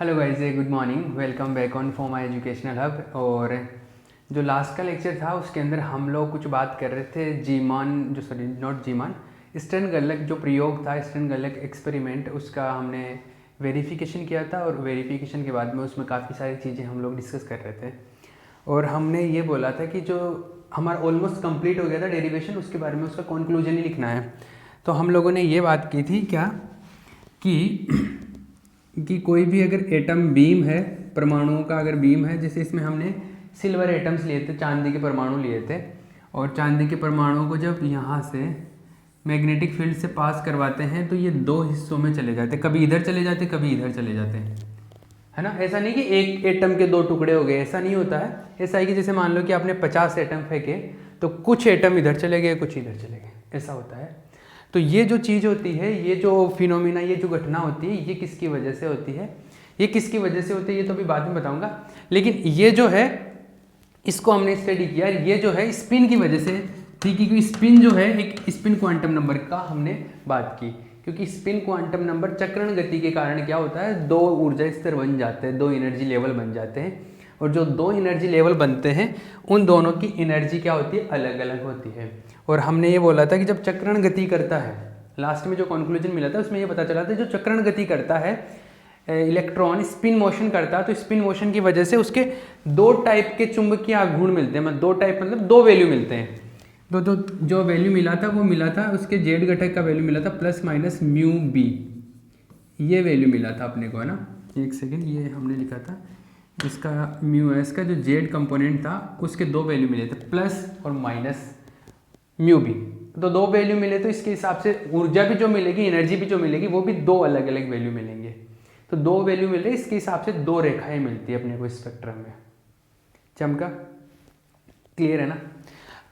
Hello guys, good morning. Welcome back on for my educational hub. और जो last का lecture था उसके अंदर हम लोग कुछ बात कर रहे थे जीमान स्टर्नगर्लक जो प्रयोग था, स्टर्नगर्लक एक्सपेरिमेंट, उसका हमने वेरिफिकेशन किया था। और वेरिफिकेशन के बाद में उसमें काफ़ी सारी चीज़ें हम लोग डिस्कस कर रहे थे। और हमने ये बोला था कि जो हमारा ऑलमोस्ट कंप्लीट हो गया था डेरिवेशन, उसके बारे में उसका कंक्लूजन ही लिखना है। तो हम लोगों ने ये बात की थी क्या कि कोई भी अगर एटम बीम है, परमाणुओं का अगर बीम है, जैसे इसमें हमने सिल्वर एटम्स लिए थे, चांदी के परमाणु लिए थे। और चांदी के परमाणुओं को जब यहाँ से मैग्नेटिक फील्ड से पास करवाते हैं तो ये दो हिस्सों में चले जाते, कभी इधर चले जाते, कभी इधर चले जाते हैं, है ना। ऐसा नहीं कि एक एटम के दो टुकड़े हो गए, ऐसा नहीं होता है। ऐसा है कि जैसे मान लो कि आपने 50 एटम फेंके तो कुछ एटम इधर चले गए, कुछ इधर चले गए, ऐसा होता है। तो ये जो चीज़ होती है, ये जो फिनोमिना, ये जो घटना होती है, ये किसकी वजह से होती है, ये किसकी वजह से होती है, ये तो अभी बाद में बताऊंगा। लेकिन ये जो है, इसको हमने स्टडी किया, ये जो है स्पिन की वजह से थी, क्योंकि स्पिन जो है एक स्पिन क्वांटम नंबर का हमने बात की। क्योंकि स्पिन क्वांटम नंबर चक्रण गति के कारण क्या होता है, दो ऊर्जा स्तर बन जाते हैं, दो एनर्जी लेवल बन जाते हैं। और जो दो एनर्जी लेवल बनते हैं उन दोनों की एनर्जी क्या होती है, अलग अलग होती है। और हमने ये बोला था कि जब चक्रण गति करता है, लास्ट में जो कंक्लूजन मिला था उसमें ये पता चला था, जो चक्रण गति करता है इलेक्ट्रॉन, स्पिन मोशन करता है, तो स्पिन मोशन की वजह से उसके दो टाइप के चुंबकीय आघूर्ण मिलते हैं। मतलब दो टाइप, मतलब दो वैल्यू मिलते हैं। तो जो वैल्यू मिला था वो मिला था, उसके जेड घटक का वैल्यू मिला था प्लस माइनस म्यू बी, ये वैल्यू मिला था अपने को, है ना। एक सेकेंड, ये हमने लिखा था, इसका म्यू एस का जो जेड कंपोनेंट था उसके दो वैल्यू मिले थे, प्लस और माइनस म्यू बी। तो दो वैल्यू मिले तो इसके हिसाब से ऊर्जा भी जो मिलेगी, एनर्जी भी जो मिलेगी, वो भी दो अलग अलग वैल्यू मिलेंगे। तो दो वैल्यू मिल रही, इसके हिसाब से दो रेखाएं मिलती है अपने को स्पेक्ट्रम में। चमका? क्लियर है ना।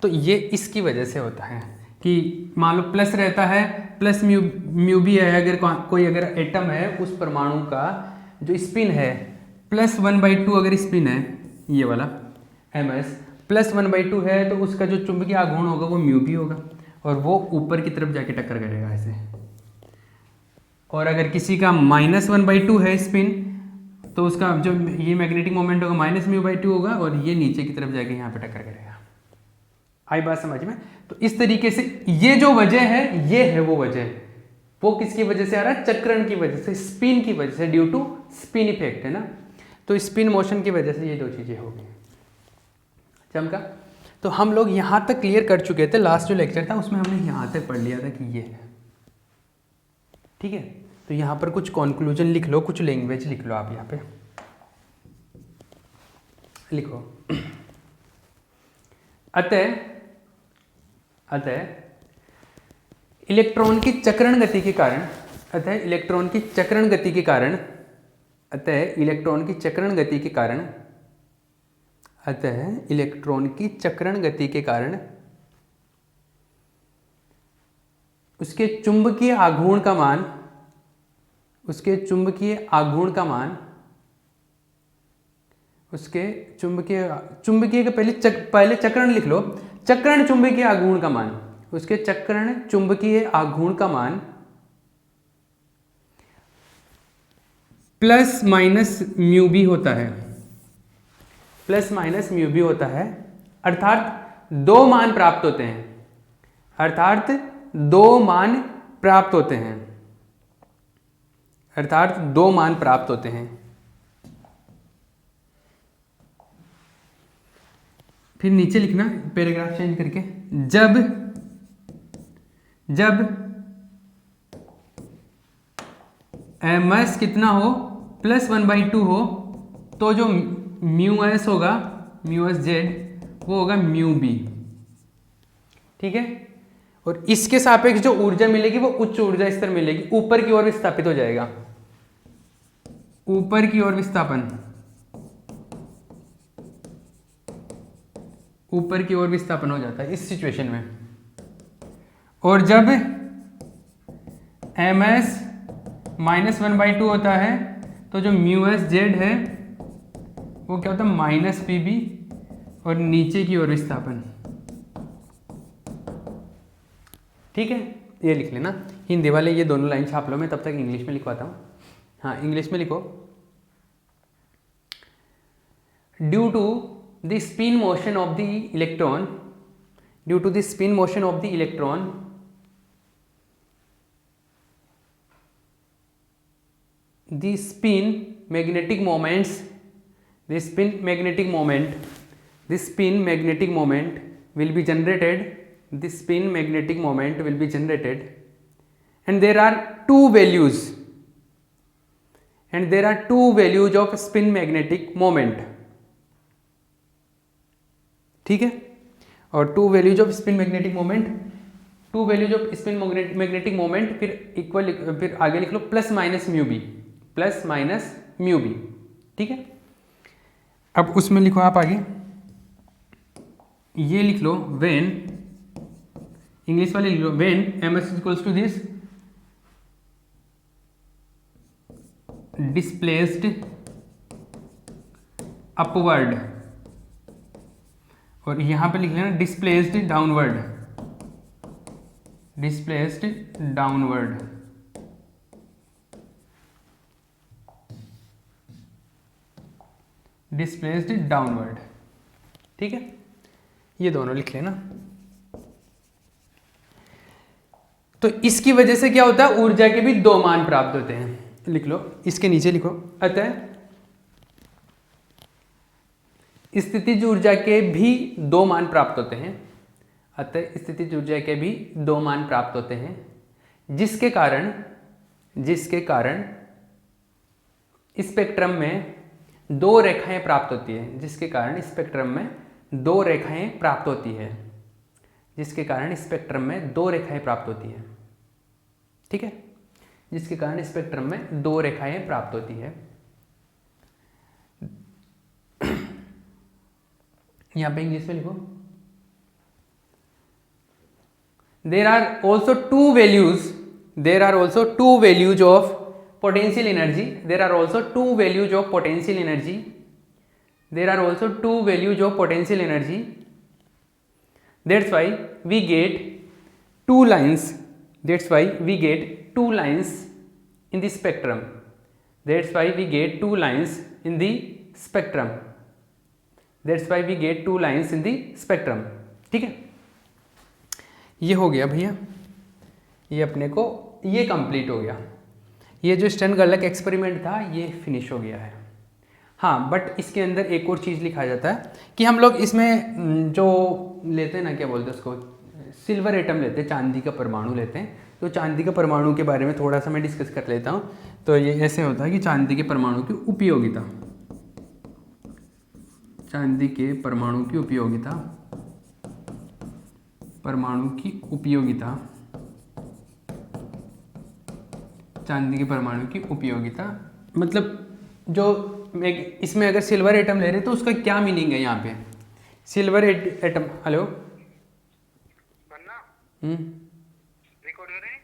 तो ये इसकी वजह से होता है कि मान लो प्लस रहता है, प्लस म्यू भी है, अगर कोई अगर एटम है उस परमाणु का जो स्पिन है +1/2, अगर स्पिन है ये वाला ms +1/2 है, तो उसका जो चुंबकीय आघूर्ण होगा वो म्यू भी होगा, और वो ऊपर की तरफ जाके टक्कर करेगा ऐसे। और अगर किसी का -1/2 है स्पिन, तो उसका जो ये मैग्नेटिक मोमेंट होगा -μ/2 होगा, और ये नीचे की तरफ जाके यहाँ पे टक्कर करेगा। आई बात समझ में? तो इस तरीके से ये जो वजह है, ये है वो वजह। वो किसकी वजह से आ रहा है? चक्रण की वजह से, स्पिन की वजह से, ड्यू टू स्पिन इफेक्ट, है ना। तो स्पिन मोशन की वजह से ये दो चीजें हो गई। चमका? तो हम लोग यहां तक क्लियर कर चुके थे। लास्ट जो लेक्चर था उसमें हमने यहां तक पढ़ लिया था कि ये है, ठीक है। तो यहां पर कुछ कंक्लूजन लिख लो, कुछ लैंग्वेज लिख लो। आप यहां पे लिखो, अतः इलेक्ट्रॉन की चक्रण गति के कारण, अतः इलेक्ट्रॉन की चक्रण गति के कारण, अतः इलेक्ट्रॉन की चक्रण गति के कारण, अतः इलेक्ट्रॉन की चक्रण गति के कारण उसके चुंबकीय आघूर्ण का मान, उसके चुंबकीय आघूर्ण का मान, उसके चुंबकीय के पहले चक्रण लिख लो, चक्रण चुंबकीय आघूर्ण का मान, उसके चक्रण चुंबकीय आघूर्ण का मान प्लस माइनस म्यू भी होता है, प्लस माइनस म्यू भी होता है। अर्थात दो मान प्राप्त होते हैं, अर्थात दो मान प्राप्त होते हैं, अर्थात दो मान प्राप्त होते हैं। फिर नीचे लिखना पैराग्राफ चेंज करके, जब ms कितना हो, +1/2 हो, तो जो म्यू एस होगा, म्यू एस जेड, वो होगा म्यू बी, ठीक है। और इसके सापेक्ष जो ऊर्जा मिलेगी वो उच्च ऊर्जा स्तर मिलेगी, ऊपर की ओर विस्थापित हो जाएगा, ऊपर की ओर विस्थापन, ऊपर की ओर विस्थापन हो जाता है इस सिचुएशन में। और जब ms -1/2 होता है, तो जो म्यू एस जेड है वो क्या होता है, -pb, और नीचे की ओर विस्थापन, ठीक है। ये लिख लेना। हिंदी वाले ये दोनों लाइन छाप लो, मैं तब तक इंग्लिश में लिखवाता हूँ। हाँ, इंग्लिश में लिखो। Due to the spin motion of the electron, due to the spin motion of the electron, the spin magnetic moments, the spin magnetic moment, the spin magnetic moment will be generated, the spin magnetic moment will be generated, and there are two values, and there are two values of spin magnetic moment. ठीक है, और two values of spin magnetic moment, two values of spin magnetic moment, फिर equal, फिर आगे लिख लो plus minus mu B, plus minus mu B. ठीक है, अब उसमें लिखो आप आगे, ये लिख लो व्हेन, इंग्लिश वाले लिख लो when m s equals to this displaced upward, और यहां पे लिख लेना displaced downward, displaced downward. Displaced downward. ठीक है, ये दोनों लिख लेना। तो इसकी वजह से क्या होता है, ऊर्जा के भी दो मान प्राप्त होते हैं। लिख लो, इसके नीचे लिखो, अतः स्थितिज ऊर्जा के भी दो मान प्राप्त होते हैं, अतः स्थितिज ऊर्जा के भी दो मान प्राप्त होते हैं, जिसके कारण स्पेक्ट्रम में दो रेखाएं प्राप्त होती है, जिसके कारण स्पेक्ट्रम में दो रेखाएं प्राप्त होती है, जिसके कारण स्पेक्ट्रम में दो रेखाएं प्राप्त होती है। ठीक है, जिसके कारण स्पेक्ट्रम में दो रेखाएं प्राप्त होती है। यहां पे इंग्लिश में लिखो, there are also two values of potential energy, there are also two values of potential energy, there are also two values of potential energy, that's why we get two lines, that's why we get two lines in the spectrum, that's why we get two lines in the spectrum, that's why we get two lines in the spectrum। ठीक है, ये हो गया भैया, ये अपने को ये कंप्लीट हो गया, ये जो स्टर्न-गर्लक एक्सपेरिमेंट था ये फिनिश हो गया है। हाँ, बट इसके अंदर एक और चीज़ लिखा जाता है कि हम लोग इसमें जो लेते हैं ना, क्या बोलते हैं उसको, सिल्वर एटम लेते हैं, चांदी का परमाणु लेते हैं। तो चांदी का परमाणु के बारे में थोड़ा सा मैं डिस्कस कर लेता हूँ। तो ये ऐसे होता है कि चांदी के परमाणु की उपयोगिता, चांदी के परमाणु की उपयोगिता, परमाणु की उपयोगिता, चांदी के परमाणु की उपयोगिता, मतलब जो इसमें अगर सिल्वर एटम ले रहे तो उसका क्या मीनिंग है यहाँ पे, सिल्वर एटम। हेलो, रिकॉर्ड कर रहे हैं।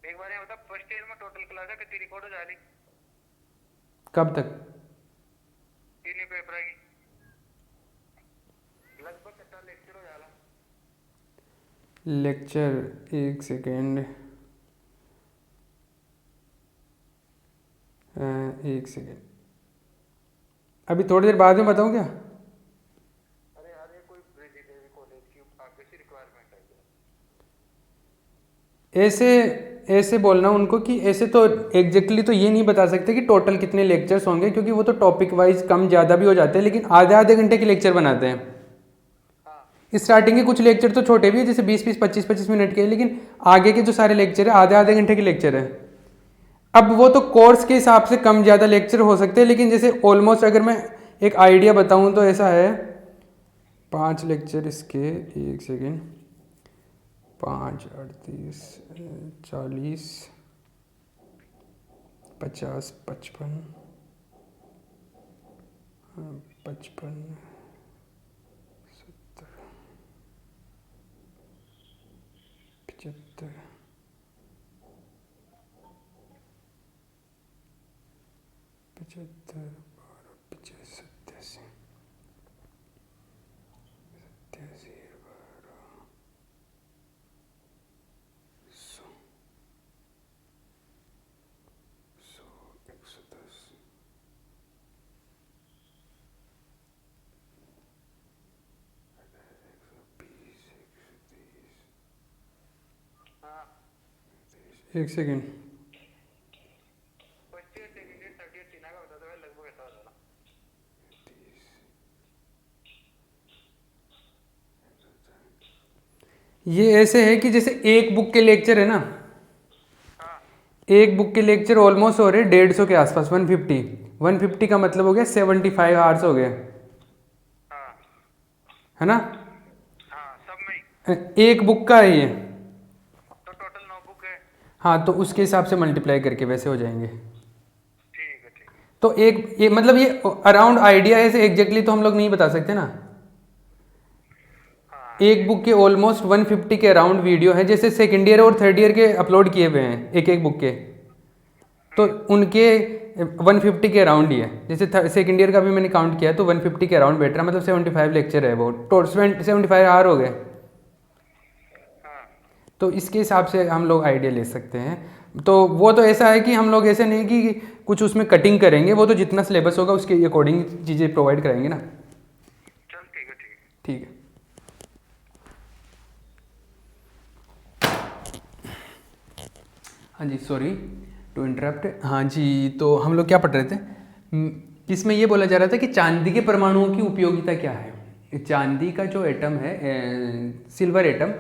एक बार ये बता, फर्स्ट ईयर में टोटल क्लास है कितनी रिकॉर्ड हो जा रही? कब तक? तीन पेपर आएगी, लगभग कितना लेक्चर हो जाला? लेक्चर, एक सेकेंड, एक सेकेंड, अभी थोड़ी देर बाद में बताऊँ क्या? अरे यार, ये कोई कॉलेज की आगे से रिक्वायरमेंट है। ऐसे बोलना उनको कि ऐसे तो एग्जैक्टली तो ये नहीं बता सकते कि टोटल कितने लेक्चर्स होंगे, क्योंकि वो तो टॉपिक वाइज कम ज़्यादा भी हो जाते हैं, लेकिन आधे आधे घंटे के लेक्चर बनाते हैं। स्टार्टिंग के कुछ लेक्चर तो छोटे भी है, जैसे 20-20, 25-25 मिनट के, लेकिन आगे के जो सारे लेक्चर है आधे आधे घंटे के लेक्चर है। अब वो तो कोर्स के हिसाब से कम ज़्यादा लेक्चर हो सकते हैं, लेकिन जैसे ऑलमोस्ट अगर मैं एक आइडिया बताऊं तो ऐसा है, 5 लेक्चर इसके, एक सेकेंड, 5, 38, 40, 50, 55, 55, 70, 75, 75, 85, 87, 87, 100, 100, 110, एक second. First year second year third year तीन का बता दो, लगभग ऐसा होता है। ये ऐसे है कि जैसे एक बुक के लेक्चर है ना, हाँ एक बुक के लेक्चर ऑलमोस्ट हो रहे 150 के आसपास, 150 का मतलब हो गया 75 आवर्स हो गए, हाँ है ना। हाँ, सब में ही। एक बुक का है ये, तो टोटल 9 बुक है। हाँ, तो उसके हिसाब से मल्टीप्लाई करके वैसे हो जाएंगे। ठीक है ठीक है। तो एक ये मतलब ये अराउंड आइडिया है, ऐसे एग्जैक्टली तो हम लोग नहीं बता सकते ना। हाँ एक बुक के ऑलमोस्ट 150 के अराउंड वीडियो है, जैसे सेकेंड ईयर और थर्ड ईयर के अपलोड किए हुए हैं एक एक बुक के, तो उनके 150 के अराउंड ही है। जैसे सेकेंड ईयर का भी मैंने काउंट किया तो 150 के अराउंड बैठ रहा है, मतलब 75 लेक्चर है वो, तो 75 आवर हो गए। हाँ तो इसके हिसाब से हम लोग आइडिया ले सकते हैं। तो वो तो ऐसा है कि हम लोग ऐसे नहीं कि कुछ उसमें कटिंग करेंगे, वो तो जितना सिलेबस होगा उसके अकॉर्डिंग चीज़ें प्रोवाइड कराएंगे ना। चल ठीक है ठीक है। ठीक है। हाँ जी, सॉरी टू इंटरप्ट। हाँ जी, तो हम लोग क्या पढ़ रहे थे, इसमें ये बोला जा रहा था कि चांदी के परमाणुओं की उपयोगिता क्या है। चांदी का जो एटम है, सिल्वर एटम,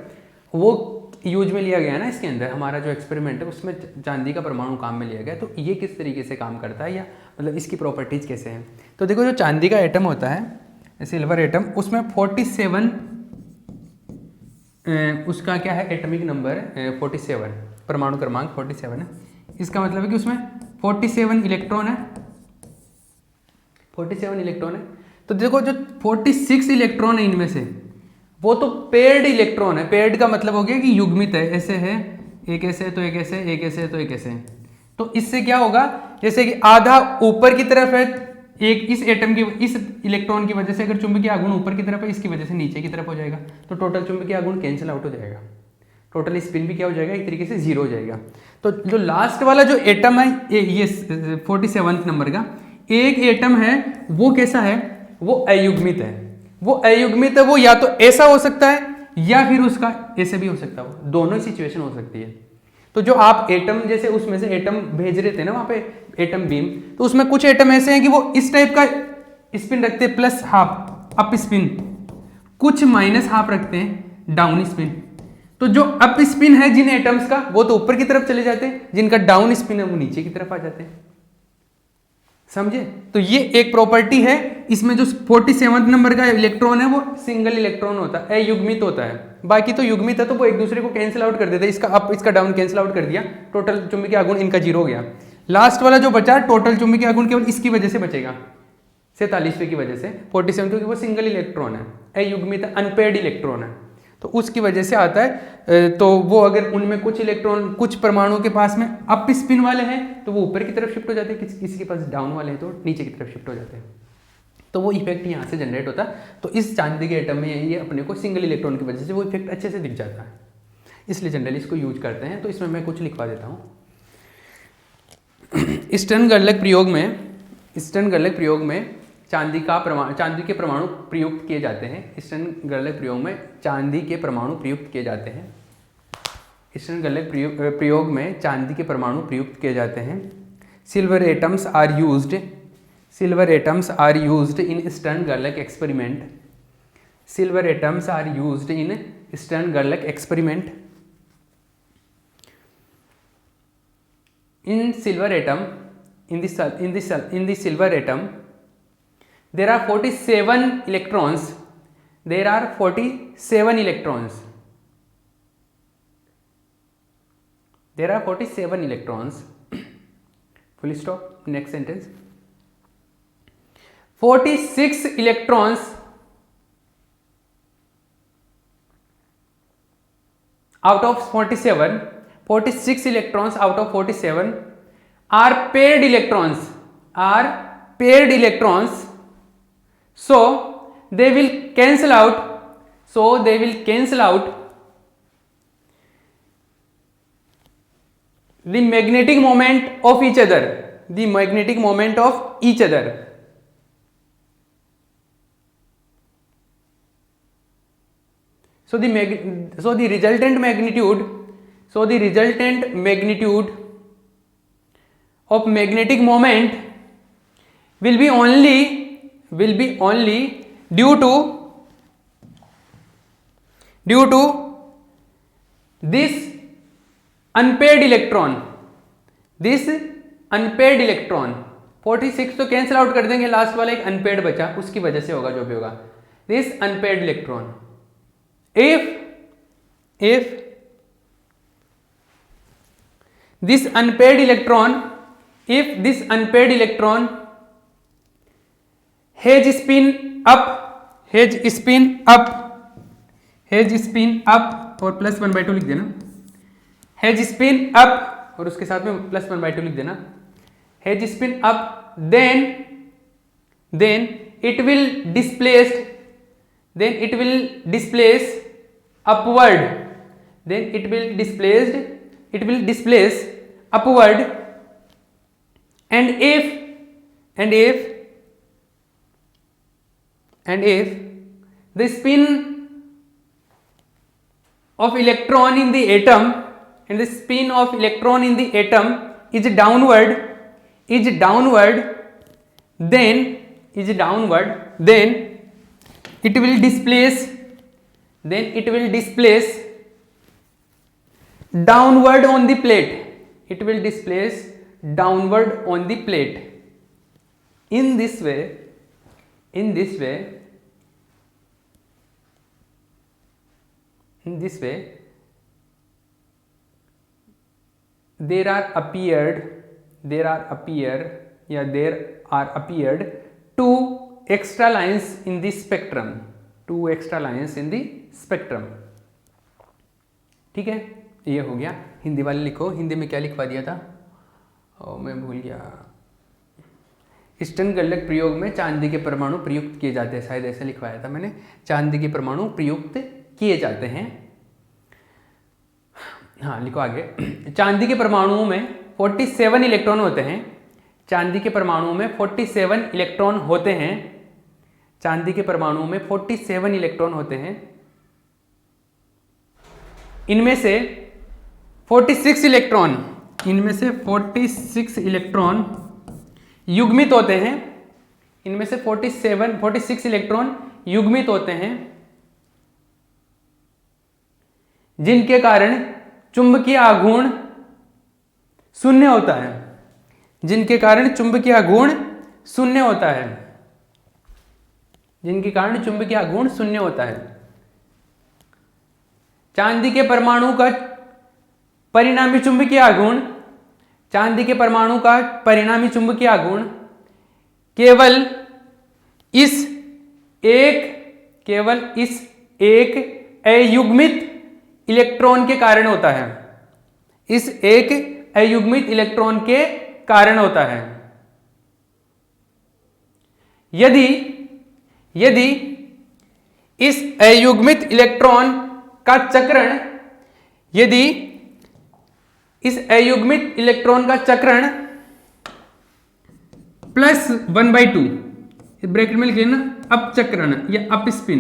वो यूज में लिया गया ना इसके अंदर, हमारा जो एक्सपेरिमेंट है उसमें चांदी का परमाणु काम में लिया गया। तो ये किस तरीके से काम करता है, या मतलब इसकी प्रॉपर्टीज कैसे हैं। तो देखो, जो चांदी का एटम होता है सिल्वर एटम, उसमें 47 उसका क्या है एटॉमिक नंबर 47, परमाणु क्रमांक 47 है। इसका मतलब है कि उसमें 47 इलेक्ट्रॉन है, 47 इलेक्ट्रॉन है। तो देखो, जो 46 इलेक्ट्रॉन है इनमें से, वो तो पेयर्ड इलेक्ट्रॉन है। पेयर्ड का मतलब हो गया कि युग्मित है, ऐसे है, एक ऐसे है तो एक ऐसे, एक ऐसे है तो एक ऐसे है। तो इससे क्या होगा, जैसे कि आधा ऊपर की तरफ है, एक इस एटम की, इस इलेक्ट्रॉन की वजह से अगर चुंबकीय आघूर्ण ऊपर की तरफ है, इसकी वजह से नीचे की तरफ हो जाएगा, तो टोटल चुंबकीय आघूर्ण कैंसिल आउट हो जाएगा, टोटल स्पिन भी क्या हो जाएगा, एक तरीके से जीरो हो जाएगा। तो जो लास्ट वाला जो एटम है ये 47 नंबर का एक एटम है, वो कैसा है, वो अयुग्मित है। वो अयुग्मित है, वो या तो ऐसा हो सकता है या फिर उसका ऐसे भी हो सकता है, दोनों सिचुएशन हो सकती है। तो जो आप एटम, जैसे उसमें से एटम भेज रहे थे ना वहां पे एटम बीम, तो उसमें कुछ एटम ऐसे हैं कि वो इस टाइप का स्पिन रखते हैं, प्लस हाफ अप स्पिन, कुछ माइनस हाफ रखते हैं डाउन स्पिन। तो जो अप स्पिन है जिन एटम्स का, वो तो ऊपर की तरफ चले जाते हैं, जिनका डाउन स्पिन है वो नीचे की तरफ आ जाते हैं। समझे। तो ये एक प्रॉपर्टी है इसमें। जो 47 नंबर का इलेक्ट्रॉन है वो सिंगल इलेक्ट्रॉन होता है, अयुग्मित होता है। बाकी तो युग्मित है तो वो एक दूसरे को कैंसिल आउट कर देते हैं, इसका अप इसका डाउन कैंसिल आउट कर दिया, टोटल चुंबकीय आघूर्ण इनका जीरो हो गया। लास्ट वाला जो बचा टोटल चुंबकीय आघूर्ण केवल इसकी वजह से बचेगा, 47 की वजह से, 47 क्योंकि वो सिंगल इलेक्ट्रॉन है, अयुग्मित अनपेयर्ड इलेक्ट्रॉन है, तो उसकी वजह से आता है। तो वो अगर उनमें कुछ इलेक्ट्रॉन, कुछ परमाणुओं के पास में अप स्पिन वाले हैं तो वो ऊपर की तरफ शिफ्ट हो जाते हैं, किसी के पास डाउन वाले हैं तो नीचे की तरफ शिफ्ट हो जाते हैं। तो वो इफेक्ट यहाँ से जनरेट होता है। तो इस चांदी के एटम में ये अपने को सिंगल इलेक्ट्रॉन की वजह से वो इफेक्ट अच्छे से दिख जाता है, इसलिए जनरली इसको यूज करते हैं। तो इसमें मैं कुछ लिखवा देता हूँ। स्टर्नगर्लक प्रयोग में चांदी के परमाणु प्रयुक्त किए जाते हैं। स्टर्नगर्लक प्रयोग में चांदी के परमाणु प्रयुक्त किए जाते हैं। स्टर्नगर्लक प्रयोग में चांदी के परमाणु प्रयुक्त किए जाते हैं। Silver atoms are used in Stern Gerlach experiment. Silver atoms are used in Stern Gerlach experiment. In silver atom, in the silver atom, there are 47 electrons. There are 47 electrons. There are 47 electrons. Full stop. Next sentence. 46 electrons out of 47. 46 electrons out of 47 are paired electrons, so they will cancel out the magnetic moment of each other, so the resultant magnitude So the resultant magnitude of magnetic moment will be only due to this unpaired electron, 46 तो cancel out कर देंगे, last वाला एक unpaid बचा, उसकी वजह से होगा जो भी होगा, this unpaired electron, if this unpaired electron has spin up और +1/2 लिख देना, has spin up और उसके साथ में +1/2 लिख देना, has spin up, then it will displace upward, and if the spin of electron in the atom is downward, then it will displace downward on the plate, in this way there are appeared two extra lines in the spectrum, ठीक है, ये हो गया। हिंदी वाले लिखो, हिंदी में क्या लिखवा दिया था, मैं भूल गया। स्टन गलक प्रयोग में चांदी के परमाणु प्रयुक्त किए जाते हैं, शायद ऐसा लिखवाया था मैंने, चांदी के परमाणु प्रयुक्त किए जाते हैं। हाँ लिखो आगे, चांदी के परमाणुओं में 47 इलेक्ट्रॉन होते हैं, चांदी के परमाणुओं में 47 इलेक्ट्रॉन होते हैं, चांदी के परमाणुओं में 47 इलेक्ट्रॉन होते हैं, इनमें से 46 इलेक्ट्रॉन युग्मित होते हैं, इनमें से 46 इलेक्ट्रॉन युग्मित होते हैं, जिनके कारण चुंबकीय आघूर्ण शून्य होता है, जिनके कारण चुंबकीय आघूर्ण शून्य होता है। चांदी के परमाणु का परिणामी चुंबकीय आघूर्ण केवल इस एक अयुग्मित इलेक्ट्रॉन के कारण होता है, यदि इस अयुग्मित इलेक्ट्रॉन का चक्रण +1/2 ब्रैकेट में लिख लेना, अपचक्रण या अपस्पिन,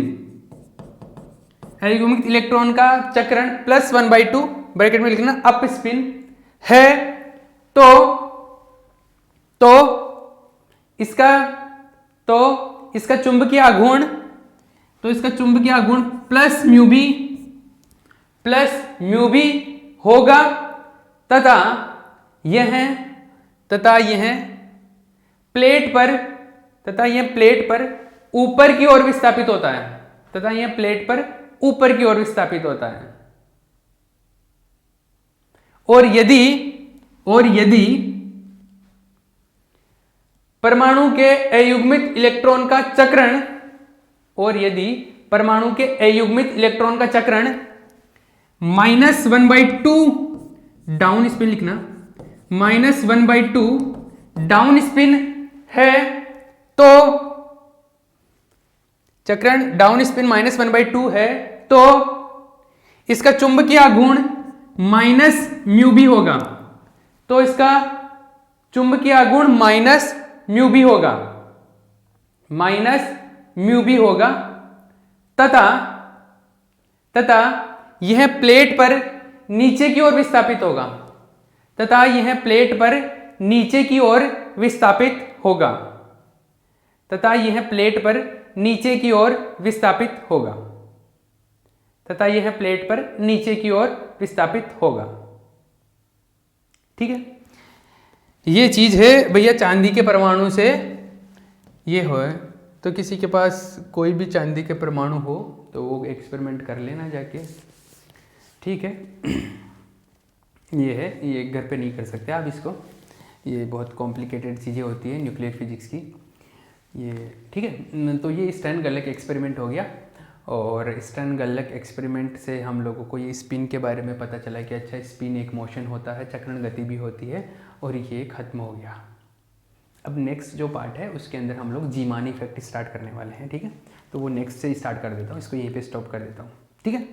अयुग्मित इलेक्ट्रॉन का चक्रण +1/2 ब्रैकेट में लिखना अपस्पिन है, तो इसका चुंबकीय आघूर्ण प्लस म्यू भी होगा, तथा यह प्लेट पर ऊपर की ओर विस्थापित होता है, और यदि परमाणु के अयुग्मित इलेक्ट्रॉन का चक्रण -1/2 डाउन स्पिन लिखना, -1/2 डाउन स्पिन है, तो चक्रण डाउन स्पिन -1/2 है, तो इसका चुंबकीय आघूर्ण -μ भी होगा, तथा यह प्लेट पर नीचे की ओर विस्थापित होगा तथा यह प्लेट पर नीचे की ओर विस्थापित होगा तथा यह प्लेट पर नीचे की ओर विस्थापित होगा तथा यह प्लेट पर नीचे की ओर विस्थापित होगा। ठीक है, ये चीज है भैया चांदी के परमाणु से ये हो। तो किसी के पास कोई भी चांदी के परमाणु हो तो वो एक्सपेरिमेंट कर लेना जाके। ठीक है, ये है, ये घर पे नहीं कर सकते आप इसको, ये बहुत कॉम्प्लिकेटेड चीज़ें होती है न्यूक्लियर फिजिक्स की ये। ठीक है, तो ये स्टर्न गल्लक एक्सपेरिमेंट हो गया और स्टर्न गल्लक एक्सपेरिमेंट से हम लोगों को ये स्पिन के बारे में पता चला कि अच्छा स्पिन एक मोशन होता है, चक्रण गति भी होती है और ये खत्म हो गया। अब नेक्स्ट जो पार्ट है उसके अंदर हम लोग जीमान इफेक्ट स्टार्ट करने वाले हैं। ठीक है, तो वो नेक्स्ट से स्टार्ट कर देता हूँ, इसको यहीं पे स्टॉप कर देता हूँ। ठीक है।